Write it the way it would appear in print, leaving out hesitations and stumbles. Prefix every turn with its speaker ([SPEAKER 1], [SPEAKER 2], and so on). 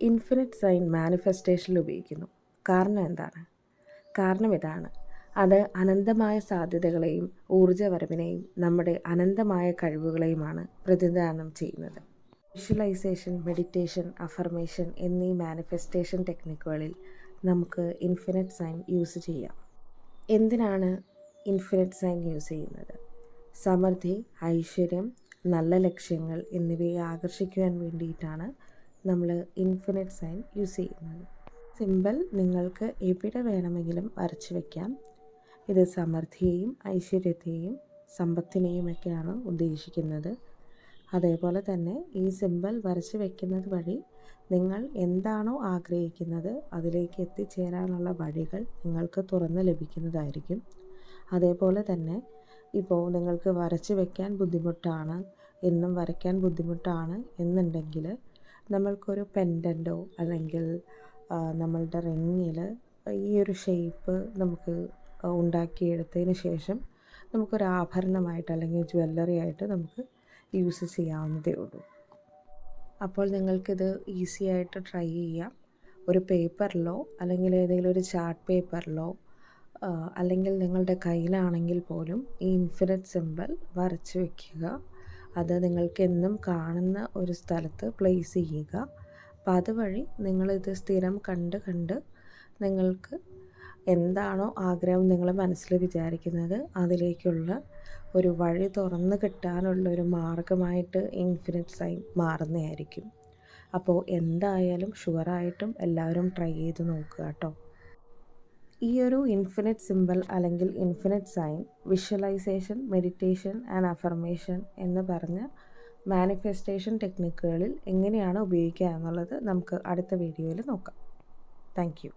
[SPEAKER 1] Infinite sign മാനിഫെസ്റ്റേഷനിൽ ഉപയോഗിക്കുന്നു. കാരണം എന്താണ്? കാരണം ഇതാണ്. അത് അനന്തമായ സാധ്യതകളെയും ഊർജ്ജവരവിനെയും നമ്മുടെ അനന്തമായ കഴിവുകളെയുമാണ് പ്രതിനിധാനം ചെയ്യുന്നത്. വിഷ്വലൈസേഷൻ, മെഡിറ്റേഷൻ, അഫർമേഷൻ എന്നീ മാനിഫെസ്റ്റേഷൻ ടെക്നിക്കുകളിൽ നമുക്ക് ഇൻഫിനിറ്റ് സൈൻ യൂസ് ചെയ്യാം. എന്തിനാണ് ഇൻഫിനിറ്റ് സൈൻ യൂസ് ചെയ്യുന്നത്? സമൃദ്ധി, ഐശ്വര്യം, നല്ല ലക്ഷ്യങ്ങൾ എന്നിവയെ ആകർഷിക്കുവാൻ വേണ്ടിയിട്ടാണ് നമ്മൾ ഇൻഫിനിറ്റ് സൈൻ യൂസ് ചെയ്യുന്നത്. സിമ്പൽ നിങ്ങൾക്ക് എവിടെ വേണമെങ്കിലും വരച്ചു വയ്ക്കാം. ഇത് സമൃദ്ധിയെയും ഐശ്വര്യത്തെയും സമ്പത്തിനെയുമൊക്കെയാണ് ഉദ്ദേശിക്കുന്നത്. അതേപോലെ തന്നെ ഈ സിമ്പൽ വരച്ചു വയ്ക്കുന്നത് വഴി നിങ്ങൾ എന്താണോ ആഗ്രഹിക്കുന്നത് അതിലേക്ക് എത്തിച്ചേരാനുള്ള വഴികൾ നിങ്ങൾക്ക് തുറന്ന് ലഭിക്കുന്നതായിരിക്കും. അതേപോലെ തന്നെ ഇപ്പോൾ നിങ്ങൾക്ക് വരച്ചു വയ്ക്കാൻ ബുദ്ധിമുട്ടാണ്, എന്നും വരയ്ക്കാൻ ബുദ്ധിമുട്ടാണ് എന്നുണ്ടെങ്കിൽ നമ്മൾക്കൊരു പെൻഡൻറ്റോ അല്ലെങ്കിൽ നമ്മളുടെ റിങ്ങിൽ ഈ ഒരു ഷേപ്പ് നമുക്ക് ഉണ്ടാക്കിയെടുത്തതിന് ശേഷം നമുക്കൊരു ആഭരണമായിട്ട് അല്ലെങ്കിൽ ജ്വല്ലറി ആയിട്ട് നമുക്ക് യൂസ് ചെയ്യാവുന്നതേ ഉള്ളൂ. അപ്പോൾ നിങ്ങൾക്കിത് ഈസി ആയിട്ട് ട്രൈ ചെയ്യാം. ഒരു പേപ്പറിലോ അല്ലെങ്കിൽ ഏതെങ്കിലും ഒരു ചാർട്ട് പേപ്പറിലോ അല്ലെങ്കിൽ നിങ്ങളുടെ കയ്യിലാണെങ്കിൽ പോലും ഈ ഇൻഫിനിറ്റ് സിമ്പൽ വരച്ച് വയ്ക്കുക. അത് നിങ്ങൾക്ക് എന്നും കാണുന്ന ഒരു സ്ഥലത്ത് പ്ലേസ് ചെയ്യുക. അപ്പോൾ അതുവഴി നിങ്ങളിത് സ്ഥിരം കണ്ട് നിങ്ങൾക്ക് എന്താണോ ആഗ്രഹം നിങ്ങൾ മനസ്സിൽ വിചാരിക്കുന്നത് അതിലേക്കുള്ള ഒരു വഴി തുറന്ന് കിട്ടാനുള്ള ഒരു മാർഗമായിട്ട് ഇൻഫിനിറ്റ് സൈൻ മാറുന്നതായിരിക്കും. അപ്പോൾ എന്തായാലും ഷുവറായിട്ടും എല്ലാവരും ട്രൈ ചെയ്ത് നോക്കുക കേട്ടോ. ഈ ഒരു ഇൻഫിനിറ്റ് സിമ്പൽ അല്ലെങ്കിൽ infinite sign visualisation, meditation and affirmation എന്ന് പറഞ്ഞ മാനിഫെസ്റ്റേഷൻ ടെക്നിക്കുകളിൽ എങ്ങനെയാണ് ഉപയോഗിക്കുക എന്നുള്ളത് നമുക്ക് അടുത്ത വീഡിയോയിൽ നോക്കാം. Thank you.